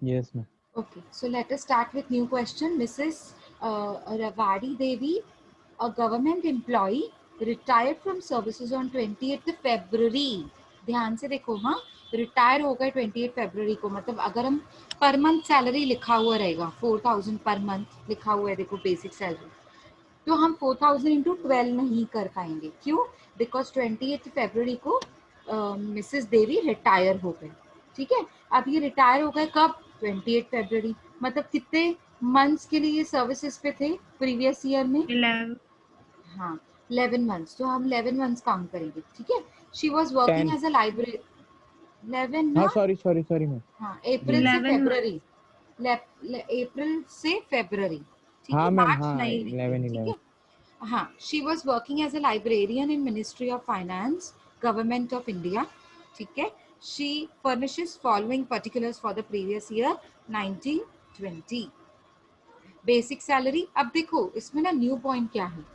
Yes, ma'am. Okay, so let us start with new question. Mrs. Ravadi Devi, a government employee, retired from services on 28th February. ध्यान से देखो, हाँ, retire हो गए 28 फरवरी को, मतलब अगर हम पर मंथ सैलरी लिखा हुआ रहेगा 4000 पर मंथ लिखा हुआ है, देखो बेसिक सैलरी, तो हम 4000 इंटू 12 नहीं कर पाएंगे. क्यों? बिकॉज 28 फरवरी को मिसेस देवी रिटायर हो गए. ठीक है, अब ये रिटायर हो गए कब? 28 फरवरी. मतलब कितने मंथ्स के लिए ये सर्विसेज पे थे प्रीवियस ईयर में? 11. हाँ, 11 मंथ्स. तो हम 11 मंथ्स काउंट करेंगे. ठीक है, she was working 10. As a library. 11 हाँ, ना? Sorry ma'am. हाँ, अप्रैल से 11 फरवरी. months. अप्रैल से फरवरी. ठीक है, हाँ मैम, मार्च हाँ, नहीं लिखे. 11 ठीक 11. है. हाँ, she was working as a librarian in Ministry of Finance, Government of India. ठीक है, she furnishes following particulars for the previous year 1920. Basic salary. अब देखो इसमें ना न्यू पॉइंट क्या है,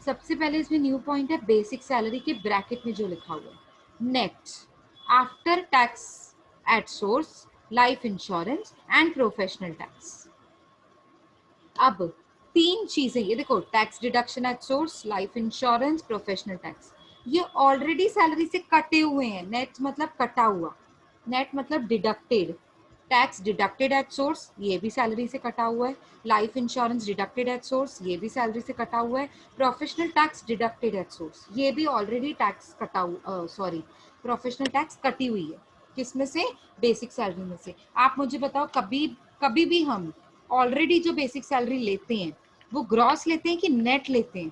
सबसे पहले इसमें न्यू पॉइंट है बेसिक सैलरी के ब्रैकेट में जो लिखा हुआ है, net after tax at source, life insurance and professional tax. अब तीन चीजें, ये देखो, tax deduction at source, life insurance, professional tax, ये ऑलरेडी सैलरी से कटे हुए हैं. नेट मतलब कटा हुआ, नेट मतलब deducted. Tax deducted at source, ये भी सैलरी से कटा हुआ है. Life insurance deducted at source, ये भी सैलरी से कटा हुआ है. Professional tax deducted at source, ये भी ऑलरेडी टैक्स कटा हुआ, सॉरी, प्रोफेशनल टैक्स कटी हुई है. किसमें से? बेसिक सैलरी में से. आप मुझे बताओ, कभी कभी भी हम ऑलरेडी जो बेसिक सैलरी लेते हैं वो ग्रॉस लेते हैं कि नेट लेते हैं?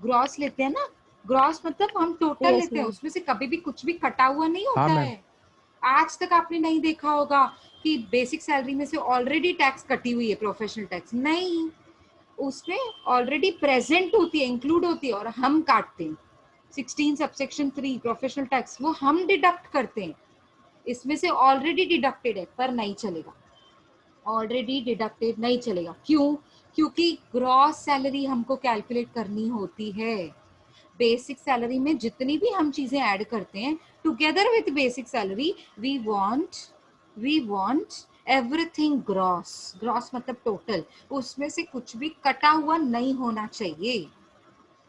ग्रॉस लेते हैं ना. ग्रॉस मतलब हम टोटल Yes, लेते हैं, ma'am. उसमें से कभी भी कुछ भी कटा हुआ नहीं हाँ होता मैम. है. आज तक आपने नहीं देखा होगा कि बेसिक सैलरी में से ऑलरेडी टैक्स कटी हुई है, प्रोफेशनल टैक्स नहीं, उसमें ऑलरेडी प्रेजेंट होती है, इंक्लूड होती है, और हम काटते हैं. 16 सबसेक्शन 3 प्रोफेशनल टैक्स वो हम डिडक्ट करते हैं. इसमें से ऑलरेडी डिडक्टेड है, पर नहीं चलेगा. ऑलरेडी डिडक्टेड नहीं चलेगा. क्यों? क्योंकि ग्रॉस सैलरी हमको कैलकुलेट करनी होती है. बेसिक सैलरी में जितनी भी हम चीजें ऐड करते हैं together with basic salary, we want everything gross. Gross मतलब टोटल, उसमें से कुछ भी कटा हुआ नहीं होना चाहिए.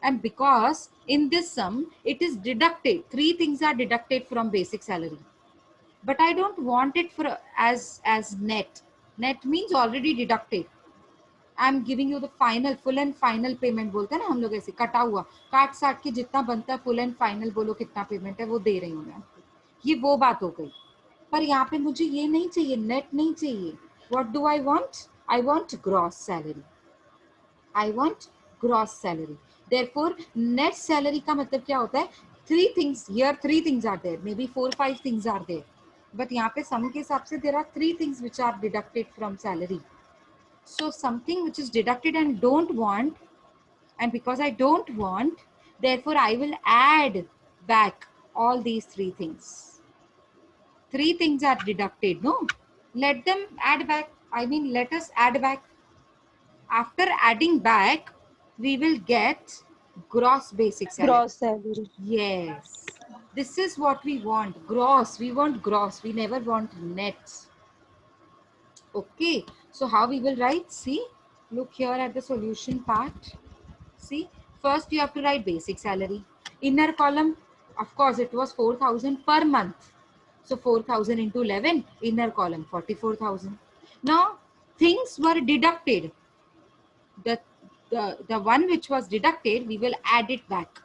And because in this sum it is deducted, three things are deducted from basic salary, but I don't want it for as net. Net means already deducted. I am giving you the final, full and final payment बोलते हैं ना हम लोग, ऐसे कटा हुआ, काट साट के जितना बनता है फुल एंड फाइनल बोलो कितना पेमेंट है वो दे रही हूँ मैं आपको. ये वो बात हो गई. पर यहाँ पे मुझे ये नहीं चाहिए, नेट नहीं चाहिए. What do I want? I want gross salary. I want gross salary. Therefore net salary का मतलब क्या होता है? Three things here, three things are there, may be 4-5 things are there, but यहाँ पे सम के हिसाब से there are three things which are deducted from salary. So something which is deducted and don't want, and because I don't want, therefore I will add back all these three things. Three things are deducted, no? Let them add back. I mean, let us add back. After adding back, we will get gross basic salary. Gross salary. Yes. This is what we want. Gross. We want gross. We never want net. Okay, so how we will write? See, look here at the solution part. See, first you have to write basic salary. Inner column, of course, it was 4,000 per month. So 4,000 into 11, inner column 44,000. Now things were deducted. The one which was deducted, we will add it back.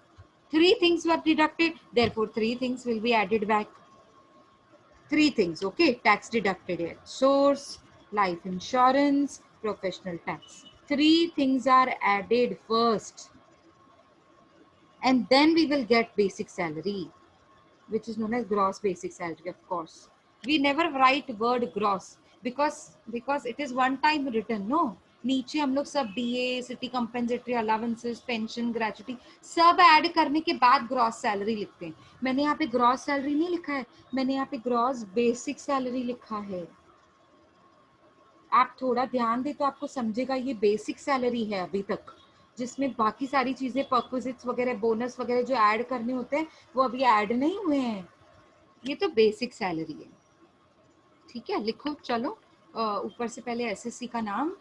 Three things were deducted, therefore three things will be added back. Three things, okay? Tax deducted at source, life insurance, professional tax. Three things are added first, and then we will get basic salary, which is known as gross basic salary. Of course, we never write word gross because it is one time written. No, नीचे हम लोग सब DA, city compensatory allowances, pension, gratuity सब add करने के बाद gross salary लिखते हैं. मैंने यहाँ पे ग्रॉस सैलरी नहीं लिखा है, मैंने यहाँ पे ग्रॉस बेसिक सैलरी लिखा है. आप थोड़ा ध्यान दे तो आपको समझेगा ये बेसिक सैलरी है अभी तक, जिसमें बाकी सारी चीजें परक्विजिट्स वगैरह, बोनस वगैरह जो ऐड करने होते हैं वो अभी ऐड नहीं हुए हैं. ये तो बेसिक सैलरी है. ठीक है, लिखो चलो. ऊपर से पहले एसएससी का नाम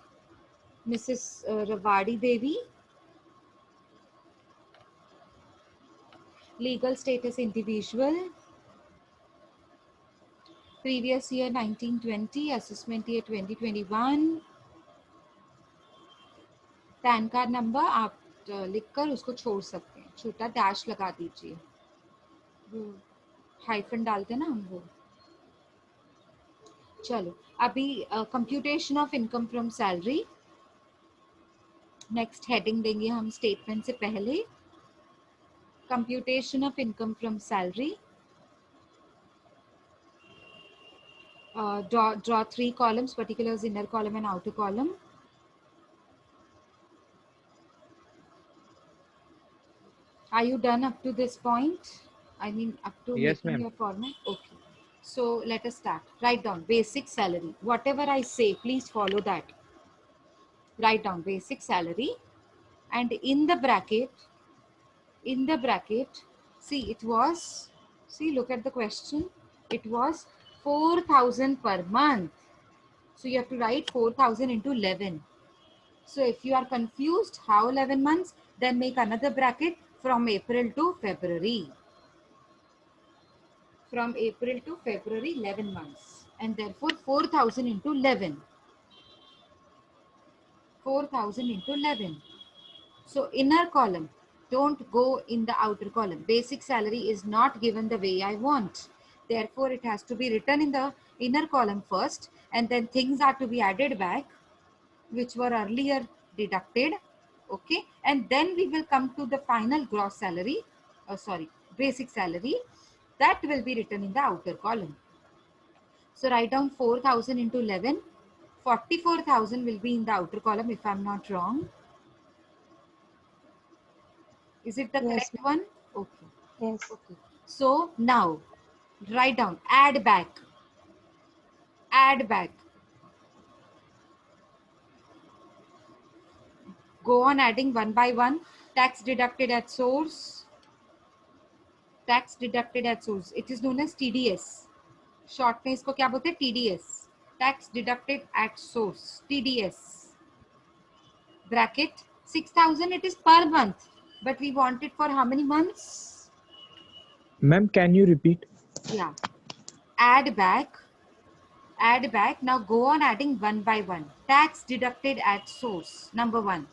Mrs Rawari Devi, legal status individual, previous year 1920, assessment year 2021, PAN card number आप लिखकर उसको छोड़ सकते हैं, छोटा डैश लगा दीजिए, वो हाइफन डालते हैं ना हम वो। चलो अभी computation of income from salary, next heading देंगे हम स्टेटमेंट से पहले, computation of income from salary. Draw 3 columns, particulars, inner column and outer column. Are you done up to this point? I mean, up to Yes, making ma'am. your format? Okay. So let us start. Write down basic salary. Whatever I say, please follow that. Write down basic salary, and in the bracket, see it was, see, look at the question. It was 4,000 per month. So you have to write 4,000 into 11. So if you are confused how 11 months, then make another bracket from April to February. From April to February, 11 months. And therefore 4,000 into 11. 4,000 into 11. So inner column, don't go in the outer column. Basic salary is not given the way I want. Therefore it has to be written in the inner column first, and then things are to be added back which were earlier deducted. Okay, and then we will come to the final gross salary, basic salary, that will be written in the outer column. So write down 4,000 into 11. 44,000 will be in the outer column if I'm not wrong. Is it the Yes, correct one? Okay. yes. Okay. So now write down add back. Add back. Go on adding one by one. Tax deducted at source. Tax deducted at source. It is known as TDS. Short में इसको क्या बोलते हैं? TDS. Tax deducted at source. TDS. Bracket 6,000. It is per month, but we want it for how many months? Ma'am, can you repeat? Yeah. Add back. Add back. Now go on adding one by one. Tax deducted at source. Number one.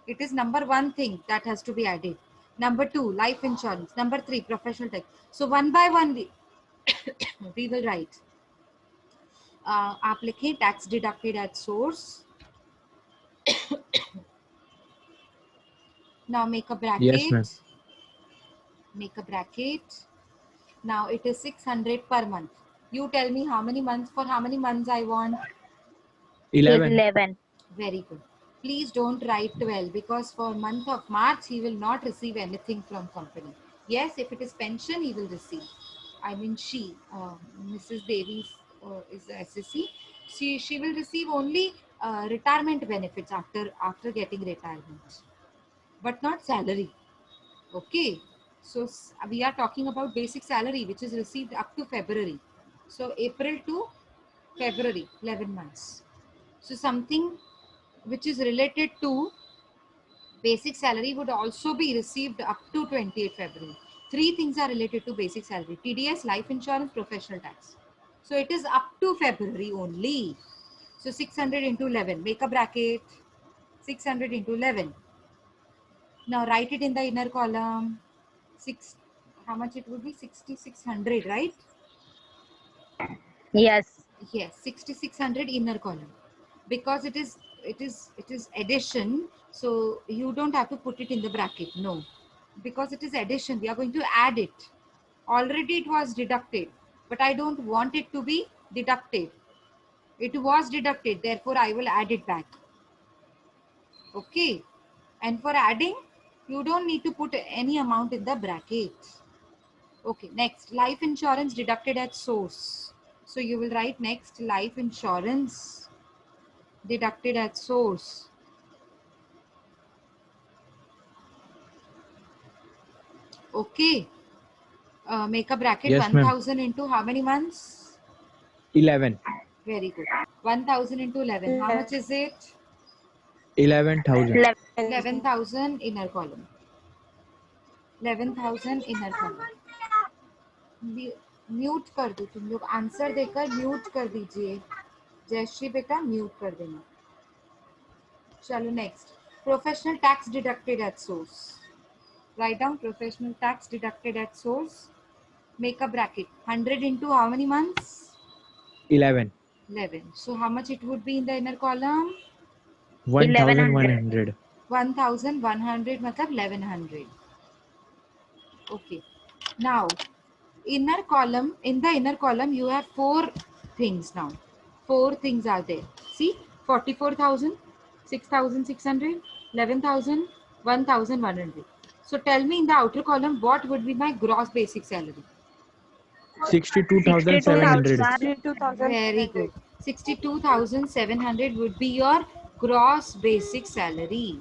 It is number one thing that has to be added. Number two, life insurance. Number three, professional tax. So one by one we will write. आप लिखें tax deducted at source. Now make a bracket. Yes, ma'am. Make a bracket. Now it is 600 per month. You tell me how many months, for how many months I want. 11. 11. Very good. Please don't write 12, because for month of March he will not receive anything from company. Yes, if it is pension he will receive. I mean she, Mrs. Devi is the SSC. She will receive only retirement benefits after getting retirement, but not salary. Okay. So we are talking about basic salary which is received up to February. So April to February, 11 months. So something which is related to basic salary would also be received up to 28 February. Three things are related to basic salary: TDS, life insurance, professional tax. So it is up to February only. So 600 into 11, make a bracket, 600 into 11. Now write it in the inner column. How much it would be? 6,600, right? Yes. Yes, 6,600 inner column, because it is addition. So you don't have to put it in the bracket, no, because it is addition. We are going to add it. Already it was deducted, but I don't want it to be deducted. It was deducted, therefore I will add it back. Okay. And for adding, you don't need to put any amount in the bracket. Okay, next, life insurance deducted at source. So you will write next, life insurance deducted at source. Okay. Make a bracket. Yes, ma'am. 1,000 into how many months? 11. Very good. 1000 into 11. How much is it? 11,000. 11,000 inner column. 11,000 inner column. Mute कर दो तुम लोग, answer देकर mute कर दीजिए। जयश्री बेटा mute कर देना। चलो next, professional tax deducted at source. Write down professional tax deducted at source. Make a bracket 100 into how many months? 11. 11. So how much it would be in the inner column? 1,100. 1,100 मतलब 1100. Okay. Now inner column, in the inner column you have four things. Now 4 things are there. See, 44,000, 6,600, 11,000, 1,100. So tell me in the outer column what would be my gross basic salary? 62,700. 62,000. Very good. 62,700 would be your gross basic salary.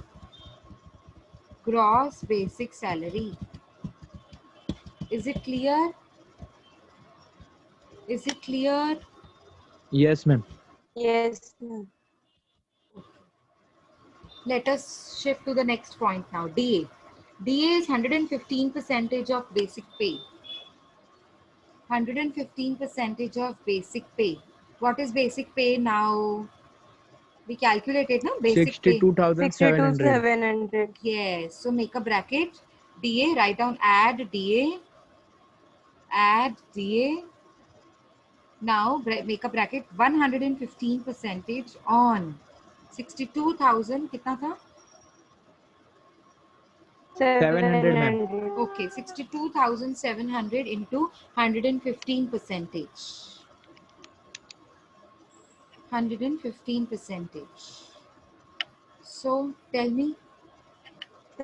Gross basic salary. Is it clear? Is it clear? Yes, ma'am. Yes, ma'am. Let us shift to the next point now. DA. DA is 115 percentage of basic pay. 115 percentage of basic pay. What is basic pay now? We calculated, no? Basic pay. 62,700. 62,700. Yes. So make a bracket. DA. Write down add DA. Add DA. Now make a bracket 115 percentage on 62,000. कितना था? 700, ma'am. 700. Okay, 62,700 into 115 percentage. 115 percentage. So tell me,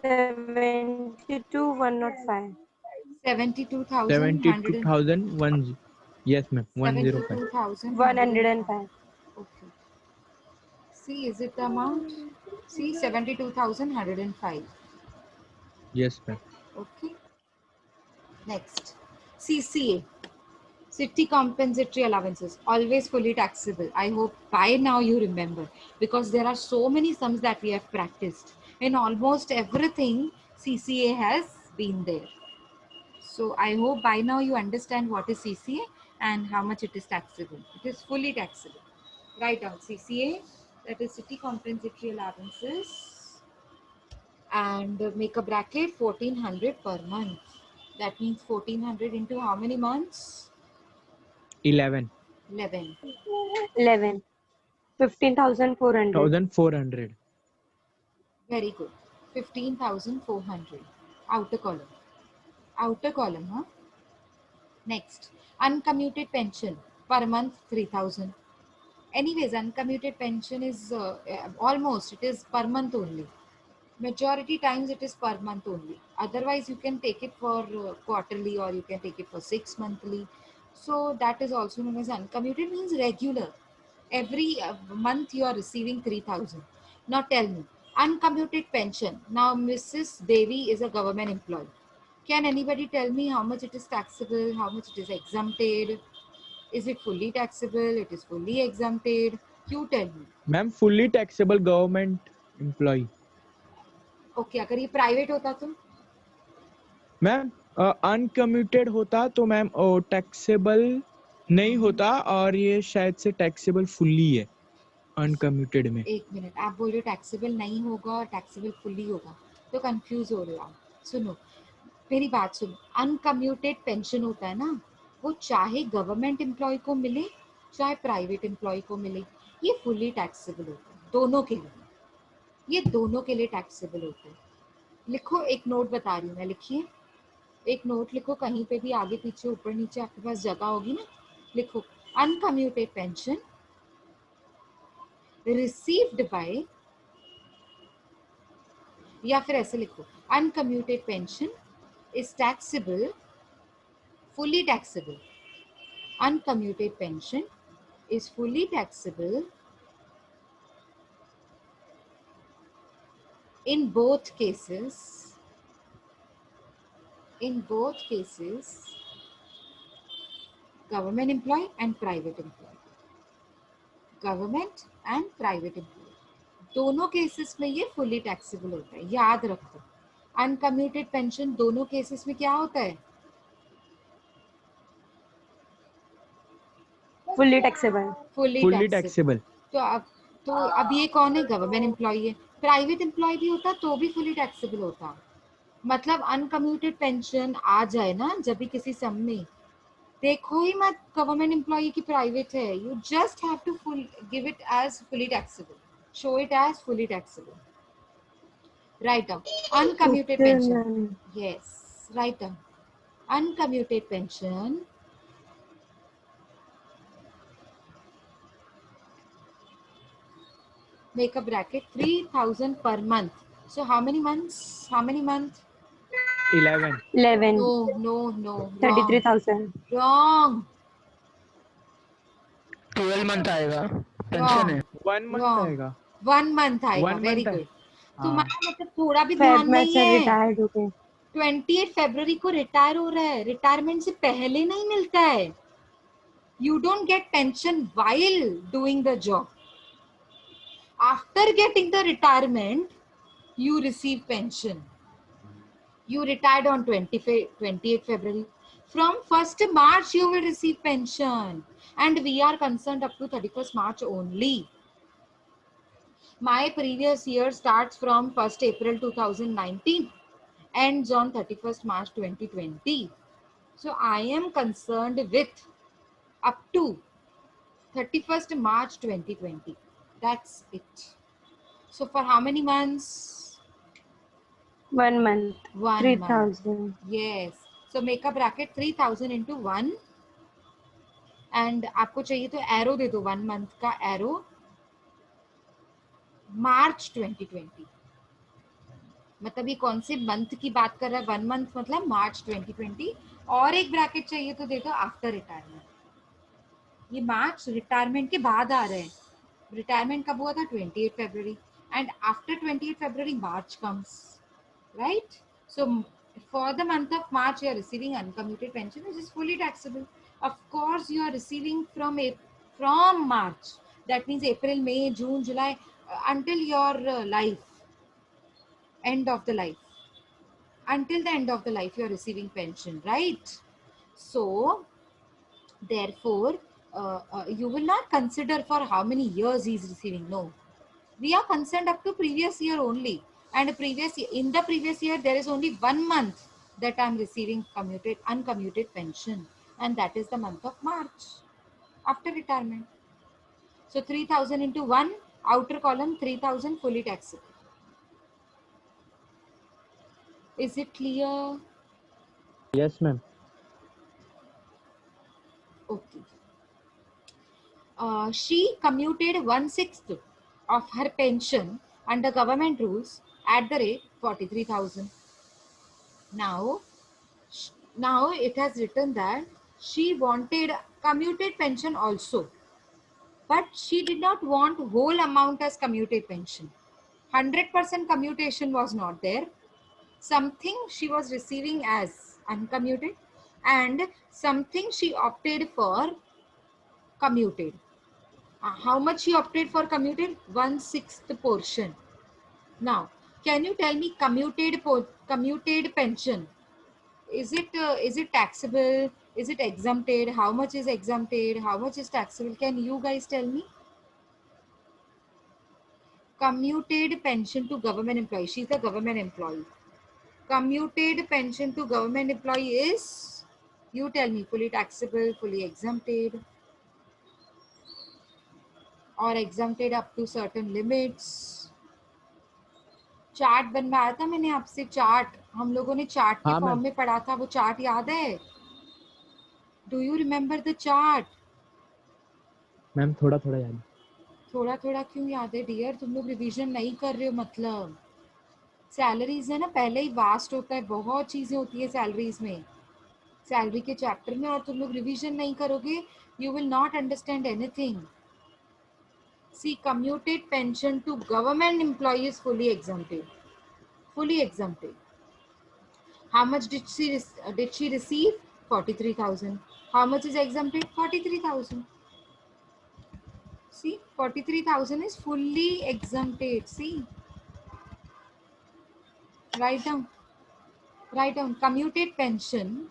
72,105. 72,100. 72,001. Yes, ma'am. 105. 105. Okay. See, is it the amount? See, 72,105. Yes, ma'am. Okay. Next, CCA. City compensatory allowances, always fully taxable. I hope by now you remember, because there are so many sums that we have practiced. In almost everything, CCA has been there. So I hope by now you understand what is CCA and how much it is taxable. It is fully taxable. Write down CCA, that is city compensatory allowances, and make a bracket 1,400 per month. That means 1,400 into how many months? 11. 11. 11. 15,400. 1,400. Very good. 15,400. Outer column. Outer column, huh? Next, uncommuted pension per month 3,000. Anyways, uncommuted pension is almost, it is per month only. Majority times it is per month only. Otherwise, you can take it for quarterly, or you can take it for 6 monthly. So that is also known as uncommuted, means regular. Every month you are receiving 3,000. Now tell me, uncommuted pension. Now Mrs. Devi is a government employee. Can anybody tell me how much it is taxable, how much it is exempted? Is it fully taxable? It is fully exempted. You tell me. Ma'am, fully taxable government employee. Okay, अगर ये private होता तो? Ma'am uncommuted होता तो ma'am taxable नहीं होता, और ये शायद से टैक्सेबल फुल्ली है अनकम्यूटेड में। एक मिनट, आप बोल रहे हो टैक्सेबल नहीं होगा और टैक्सेबल फुल्ली होगा, तो कंफ्यूज हो रहे हो आप। सुनो मेरी बात सुनो, अनकम्यूटेड पेंशन होता है ना, वो चाहे गवर्नमेंट एम्प्लॉय को मिले चाहे प्राइवेट एम्प्लॉय को मिले, ये फुल्ली टैक्सेबल होता है दोनों के लिए। ये दोनों के लिए टैक्सेबल होता है। लिखो, एक नोट बता रही हूँ मैं, लिखिए एक नोट लिखो, कहीं पे भी आगे पीछे ऊपर नीचे आपके पास जगह होगी ना, लिखो अनकम्यूटेड पेंशन रिसीव्ड बाय, या फिर ऐसे लिखो uncommuted pension is taxable, fully taxable. Uncommuted pension is fully taxable in both cases. In both cases, government employee and private employee. Government and private employee, दोनों केसेस में ये fully taxable होता है, याद रखो। अनकम्यूटेड पेंशन दोनों cases में क्या होता है? fully taxable. Fully fully taxable. Taxable. तो अब ये कौन है? गवर्नमेंट एम्प्लॉय है। प्राइवेट एम्प्लॉय भी होता तो भी फुली टैक्सेबल होता। मतलब अनकम्यूटेड पेंशन आ जाए ना जब भी किसी सम में, देखो ही मत गवर्नमेंट एम्प्लॉय की प्राइवेट है, you just have to full give it as fully taxable, show it as fully taxable. Write down uncommuted Okay, pension. ma'am. Yes, write down uncommuted pension make a bracket 3000 per month. So how many months? How many months? 11 11. No, wrong. 33,000. Wrong. 12 month आएगा pension Wrong. है 1 month Wrong. आएगा। 1 month आएगा। 1 very month है। Good. हाँ तुम्हारा मतलब थोड़ा भी Feb ध्यान में नहीं सर है। रिटायर्ड हो गए. 28 फरवरी को रिटायर हो रहा है, रिटायरमेंट से पहले नहीं मिलता है। You don't get pension while doing the job. After getting the retirement, you receive pension. You retired on 28 February. From 1st March, you will receive pension. And we are concerned up to 31st March only. My previous year starts from 1st April 2019, ends on 31st March 2020. So I am concerned with up to 31st March 2020. That's it. So for how many months? 1 month. 1 month. 3,000. Yes. So make a bracket 3000 into 1. And आपको चाहिए तो arrow दे दो 1 month का arrow, मार्च 2020। मतलब ये कौन से month की बात कर रहा है? 1 मंथ मतलब मार्च 2020। और एक ब्रैकेट चाहिए तो दे दो आफ्टर रिटायरमेंट। ये मार्च रिटायरमेंट के बाद आ रहे हैं। रिटायरमेंट कब हुआ था? 28 फरवरी। And after 28 February March comes, right? So for the month of March, you are receiving uncommuted pension, which is fully taxable. Of course, you are receiving from March. That means April, May, June, July, until your life, end of the life. Until the end of the life, you are receiving pension, right? So, therefore, you will not consider for how many years he is receiving. No, we are concerned up to previous year only. And in the previous year, there is only 1 month that I am receiving uncommuted pension, and that is the month of March after retirement. So 3000 into 1, outer column 3000 fully taxable. Is it clear? Yes ma'am. Okay. She commuted 1/6 of her pension under government rules at the rate 43,000. Now, now it has written that she wanted commuted pension also, but she did not want whole amount as commuted pension. 100% commutation was not there. Something she was receiving as uncommuted, and something she opted for commuted. How much she opted for commuted? 1/6 portion. Now, can you tell me commuted pension? Is it taxable? Is it exempted? How much is exempted? How much is taxable? Can you guys tell me? Commuted pension to government employee. She's the government employee. Commuted pension to government employee is, you tell me, fully taxable, fully exempted, or exempted up to certain limits. Chart बनवाया था मैंने आपसे, chart हम लोगों ने chart के हाँ form ma'am. में पढ़ा था, वो चार्ट याद है? Do you remember the chart? Ma'am थोड़ा थोड़ा याद है। थोड़ा थोड़ा क्यों याद है डियर? तुम लोग रिवीजन नहीं कर रहे हो। मतलब सैलरीज है ना, पहले ही वास्ट होता है, बहुत चीजें होती है सैलरीज में, सैलरी के चैप्टर में, और तुम लोग रिवीजन नहीं करोगे, you will not understand anything. See, commuted pension to government employee is fully exempted. Fully exempted. How much did she receive? 43,000. How much is exempted? 43,000. See, 43,000 is fully exempted. See, write down. Write down commuted pension.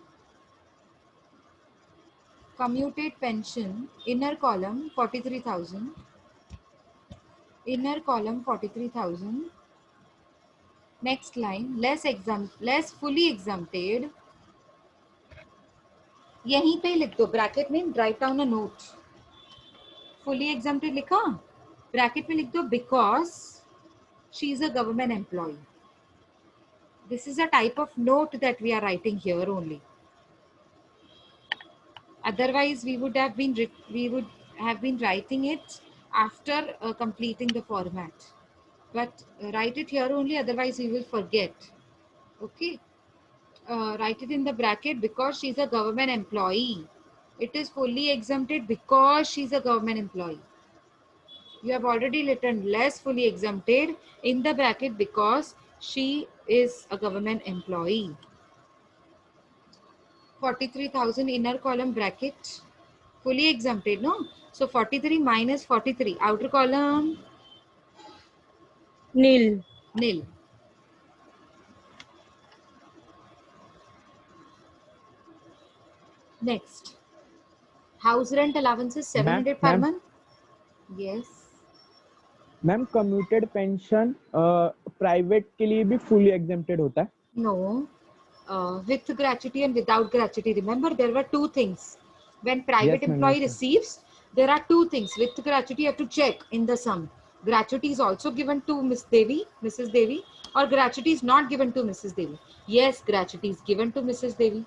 Commuted pension, inner column 43,000. Inner column 43,000. Next line, less fully exempted. यहीं पे लिख दो bracket में, write down a note. Fully exempted लिखा, bracket में लिख दो because she is a government employee. This is a type of note that we are writing here only. Otherwise, we would have been writing it after completing the format. But write it here only. Otherwise, we will forget. Okay. Write it in the bracket because she's a government employee. It is fully exempted because she's a government employee. You have already written less fully exempted in the bracket because she is a government employee. 43,000 inner column bracket, fully exempted, no? So 43 minus 43, outer column Nil. nil. Next, house rent allowances 700 per ma'am. month. Yes. Ma'am commuted pension private के लिए भी fully exempted होता है. No, with gratuity and without gratuity. Remember, there were two things. When private Yes, ma'am, employee yes, receives, there are two things. With gratuity, you have to check in the sum. Gratuity is also given to Mrs. Devi, or gratuity is not given to Mrs. Devi. Yes, gratuity is given to Mrs. Devi.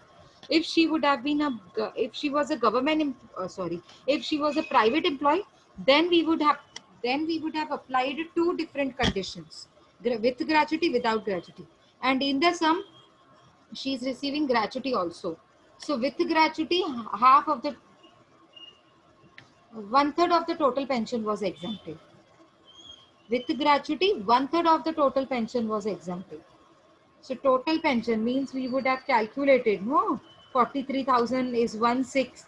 If she would have been if she was a if she was a private employee, then we would have applied two different conditions: with gratuity, without gratuity. And in the sum, she is receiving gratuity also. So with gratuity, half of the 1/3 of the total pension was exempted. With gratuity, 1/3 of the total pension was exempted. So total pension means we would have calculated, no? 43,000 is 1/6.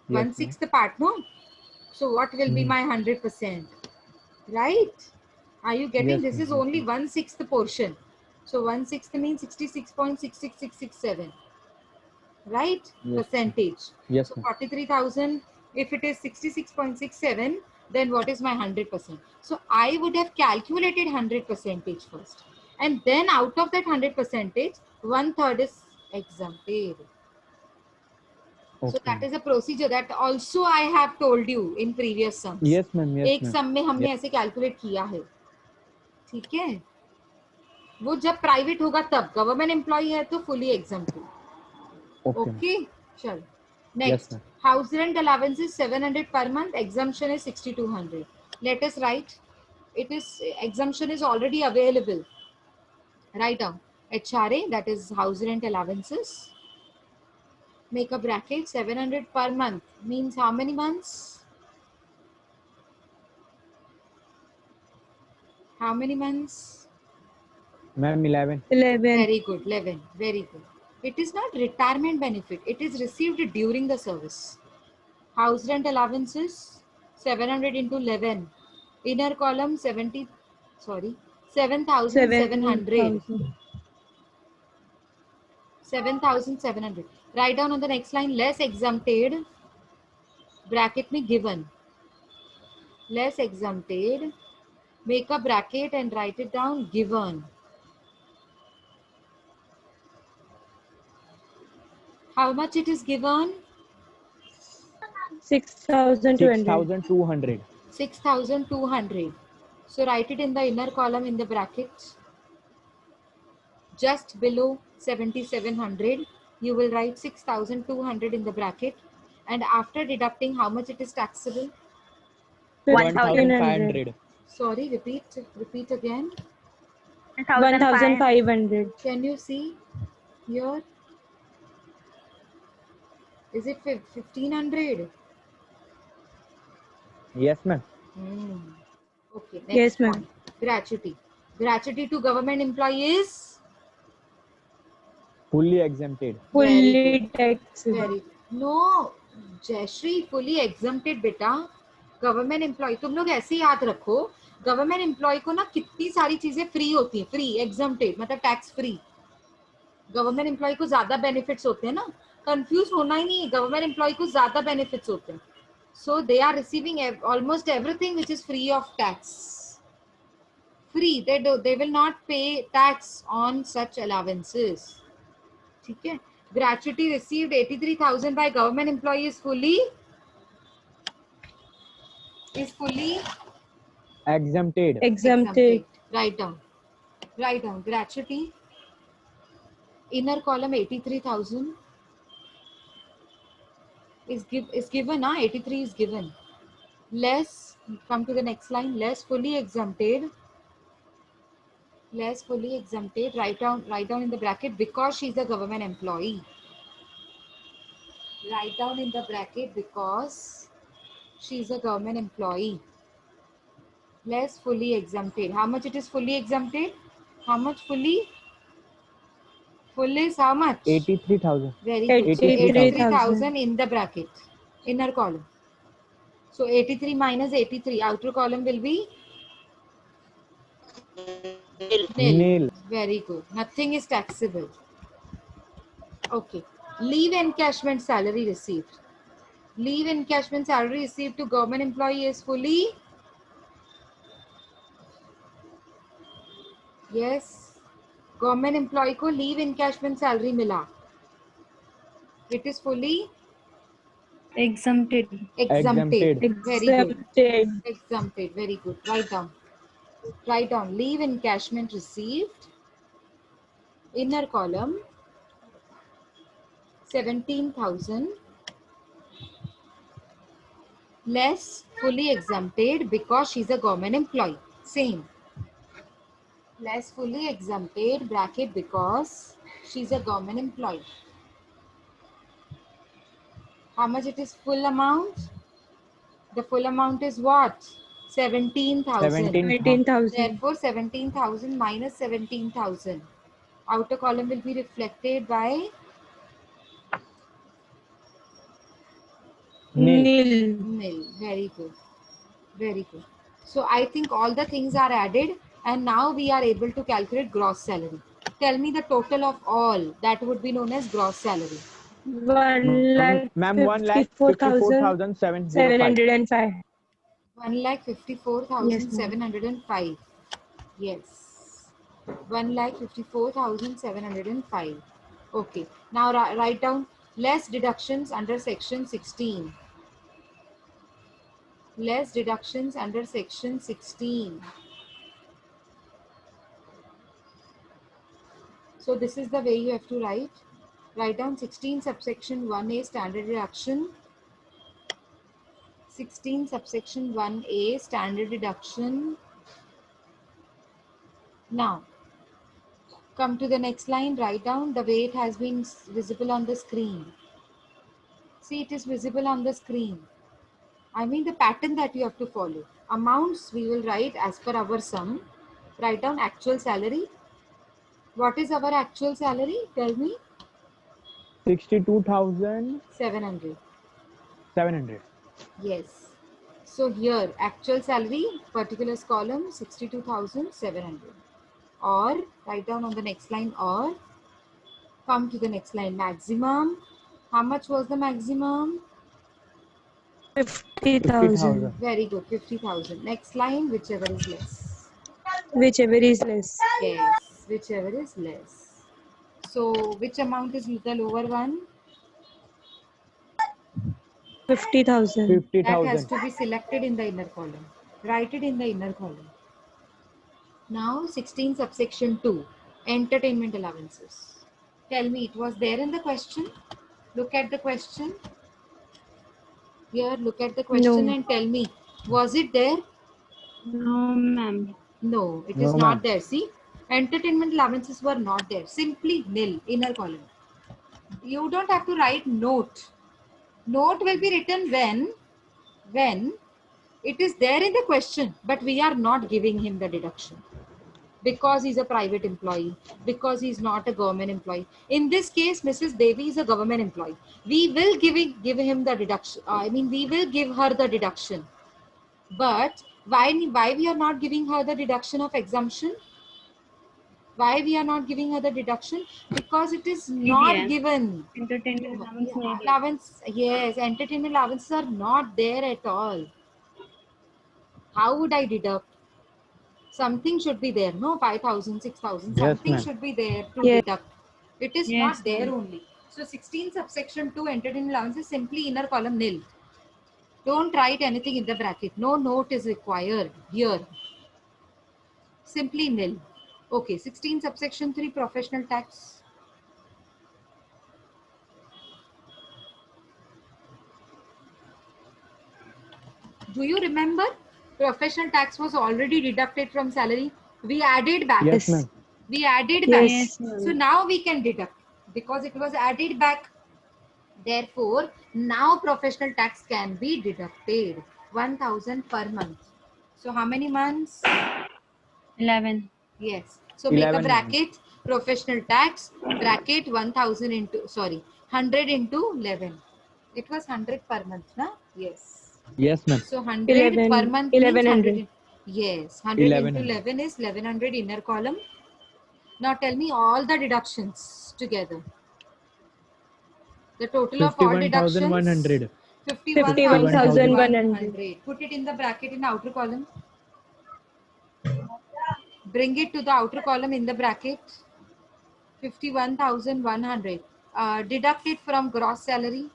Yes, 1/6 part, no? So what will be my 100%? Right? Are you getting? Yes, This ma'am, is yes, only ma'am. 1/6 portion. So 1/6 means 66.66667. Right? Yes, Percentage. yes, So ma'am. 43,000, if it is 66.67, then what is my 100%? So I would have calculated 100% first. And then out of that 100%, 1/3 is exempted. So that is a procedure that also I have told you in previous sums. Yes, ma'am, yes, एक ma'am. सम में हमने ऐसे calculate किया है. ठीक है, वो जब प्राइवेट होगा तब. गवर्नमेंट एम्प्लॉय है तो fully exempted. Okay, ma'am. Okay, चल. Yes, Next, ma'am. house rent allowance is 700 per month. Exemption is 6,200. Let us write. It is exemption is already available. Write down HRA, that is house rent allowances. Make a bracket. 700 per month means how many months? How many months? Ma'am, 11. 11. Very good, 11. Very good. It is not retirement benefit. It is received during the service. House rent allowances 700 into 11. Inner column 7,700. 7,000. 7,700. Write down on the next line less exempted. Bracket में given. Less exempted. Make a bracket and write it down given. How much it is given? 6,200. 6,200. 6,200. So write it in the inner column in the bracket. Just below 7,700, you will write 6,200 in the bracket. And after deducting, how much it is taxable? 1,500. Sorry, repeat again. 1,500. Can you see here? Is it 1,500? Yes, ma'am. Okay, next Yes, ma'am. point. Gratuity. Gratuity to government employees? Fully exempted. Fully taxable. Very. No, Jayashree, fully exempted, beta. Government employee, तुम लोग ऐसे याद रखो, government employee को ना कितनी सारी चीजें फ्री होती है, फ्री एग्जम्प्टेड मतलब टैक्स फ्री। गवर्नमेंट एम्प्लॉय को ज्यादा बेनिफिट्स होते हैं ना, कंफ्यूज होना ही नहीं है, गवर्नमेंट एम्प्लॉय को ज्यादा बेनिफिट्स होते हैं। So they are receiving almost everything which is free of tax, free, they will not pay tax on such allowances. ठीक है, gratuity received 83,000 by government employee is fully Exempted. Exempted. Write down gratuity, inner column 83,000 is given, 83 is given, less, come to the next line, less fully exempted, write down in the bracket because she is a government employee, write down in the bracket because she is a government employee, less fully exempted. How much it is fully exempted? How much fully? Full is how much? 83,000. Very good. 83,000 in the bracket, inner column. So 83 minus 83, outer column will be nil. Very good. Nothing is taxable. Okay. Leave encashment salary received. Leave encashment salary received to government employee is fully. Yes. Government employee को leave encashment salary मिला, it is fully Exempted. exempted. Very good. Exempted. Exempted. Very good. Write down leave encashment received, inner column 17,000 less fully exempted because she's a government employee. Same. Less fully exempted bracket because she's a government employee. How much it is full amount? The full amount is what? 17,000. 17,000. Therefore, 17,000 minus 17,000. Outer column will be reflected by Nil. nil. Very good. Very good. So I think all the things are added and now we are able to calculate gross salary. Tell me the total of all. That would be known as gross salary. 1,54,705. 1,54,705. Yes. 1,54,705. Okay. Now write down less deductions under section 16. Less deductions under section 16. So this is the way you have to write. Write down 16 subsection 1A standard deduction. 16 subsection 1A standard deduction. Now, come to the next line. Write down the way it has been visible on the screen. See, it is visible on the screen. I mean the pattern that you have to follow. Amounts we will write as per our sum. Write down actual salary. What is our actual salary? Tell me. 62,700. 700. Yes. So here actual salary, particulars column 62,700. Or write down on the next line or come to the next line. Maximum. How much was the maximum? 50,000. Very good. 50,000. Next line, whichever is less. Whichever is less. Yes, whichever is less. So which amount is the lower one? 50,000. That has to be selected in the inner column. Write it in the inner column. Now 16 subsection 2. Entertainment allowances. Tell me, it was there in the question? Look at the question. Here, look at the question No. and tell me, was it there? No, ma'am. No, it is No, not ma'am. there. See, entertainment allowances were not there. Simply nil, inner column. You don't have to write note. Note will be written when it is there in the question, but we are not giving him the deduction because he's a private employee, because he's not a government employee. In this case, Mrs. Devi is a government employee. We will give him the deduction. We will give her the deduction. But why we are not giving her the deduction of exemption? Why we are not giving her the deduction? Because it is not है given. entertainment allowance नहीं है Allowance, yes, entertainment allowances are not there at all. How would I deduct? Something should be there, no? 5,000, 6,000, Yes, something ma'am. should be there to Yes. deduct. It is Yes, not there ma'am. only. So 16 subsection 2 entertainment allowance is simply inner column nil. Don't write anything in the bracket. No note is required here. Simply nil. Okay, 16 subsection 3 professional tax. Do you remember? Professional tax was already deducted from salary. We added back. Yes, ma'am. We added back. Yes, ma'am. So now we can deduct because it was added back. Therefore, now professional tax can be deducted 1,000 per month. So how many months? 11 Yes. So make a 11 bracket, professional tax, bracket 1,000 into, sorry, 100 into 11. It was 100 per month, na? Yes. Yes, ma'am. So 100 per 11 month means 1100 100. Yes, 100 into 1100. 11 is 1100 inner column. Now tell me all the deductions together. The total of all deductions. 51,100. 51,100. Put it in the bracket in outer column. Bring it to the outer column in the bracket. 51,100. Deduct it from gross salary.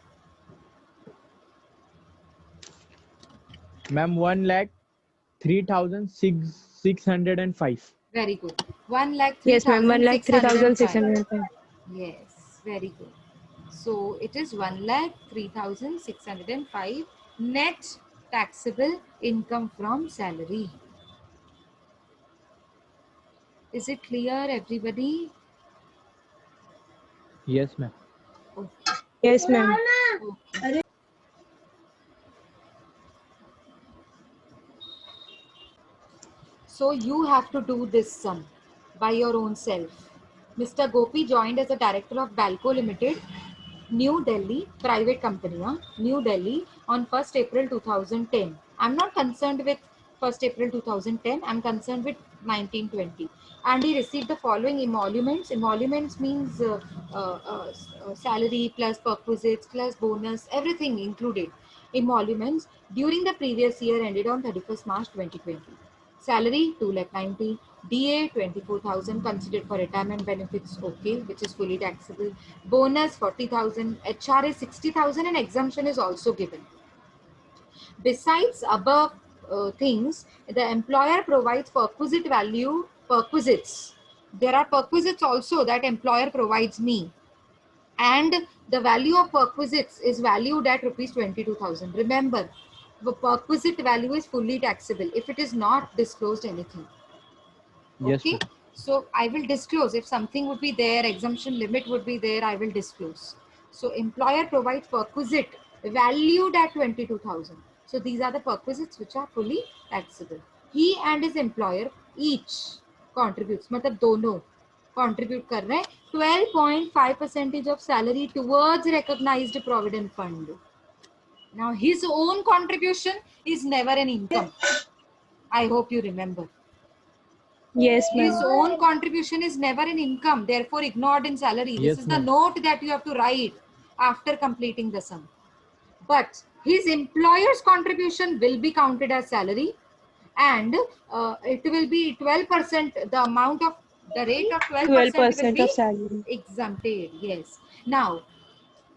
Ma'am, 1,03,605. Very good. 1 lakh yes ma'am 1,03,605 Yes, very good. So it is 1,03,605 net taxable income from salary. Is it clear, everybody? Yes, ma'am. Okay. yes ma'am Okay. So you have to do this sum by your own self. Mr. Gopi joined as a director of Balco Limited, New Delhi, private company, New Delhi on 1st April 2010. I'm not concerned with 1st April 2010. I'm concerned with 1920. And he received the following emoluments. Emoluments means salary plus perquisites plus bonus, everything included. Emoluments during the previous year ended on 31st March 2020. Salary 2,90,000, DA 24,000 considered for retirement benefits, okay, which is fully taxable. Bonus 40,000, HRA 60,000, and exemption is also given. Besides above things, the employer provides perquisite value, perquisites. There are perquisites also that employer provides me. And the value of perquisites is valued at rupees 22,000. Remember, the perquisite value is fully taxable if it is not disclosed anything. Yes, Okay, ma'am. so I will disclose if something would be there, exemption limit would be there, I will disclose. So employer provides perquisite valued at 22,000. So these are the perquisites which are fully taxable. He and his employer each contributes, मतलब दोनों contribute कर रहे हैं 12.5% of salary towards recognized provident fund. Now his own contribution is never an income. I hope you remember. yes His ma'am own contribution is never an income, therefore ignored in salary. Yes, This is the ma'am. note that you have to write after completing the sum. But his employer's contribution will be counted as salary, and it will be 12%, the amount of the rate of 12% will 12% be of salary exempted. Yes. Now,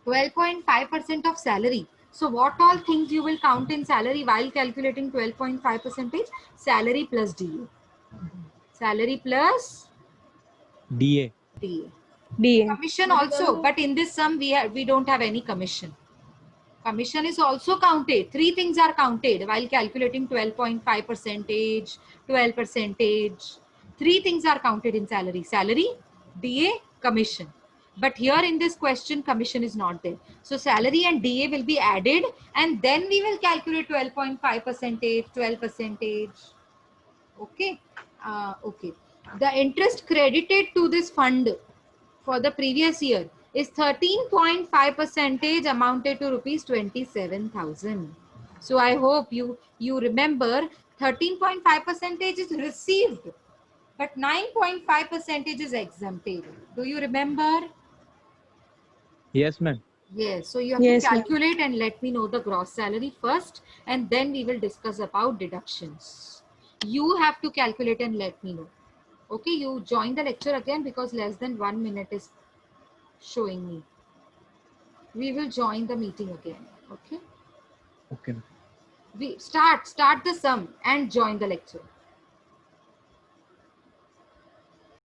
12.5% of salary. So what all things you will count in salary while calculating 12.5%? Salary plus DA. Salary plus DA. DA. DA Commission also, but in this sum we don't have any commission. Commission is also counted. Three things are counted while calculating 12.5%, 12%. Three things are counted in salary. Salary, DA, commission. But here in this question, commission is not there. So salary and DA will be added, and then we will calculate 12.5%, 12%. Okay. Okay. The interest credited to this fund for the previous year is 13.5% amounted to rupees 27,000. So I hope you You remember 13.5 percentage is received, but 9.5 percentage is exempted. Do you remember? Yes, ma'am. Yes, so you have Yes, to ma'am. calculate and let me know the gross salary first, and then we will discuss about deductions. You have to calculate and let me know. Okay, you join the lecture again because less than 1 minute is showing me. We will join the meeting again. Okay, Okay. we start the sum and join the lecture.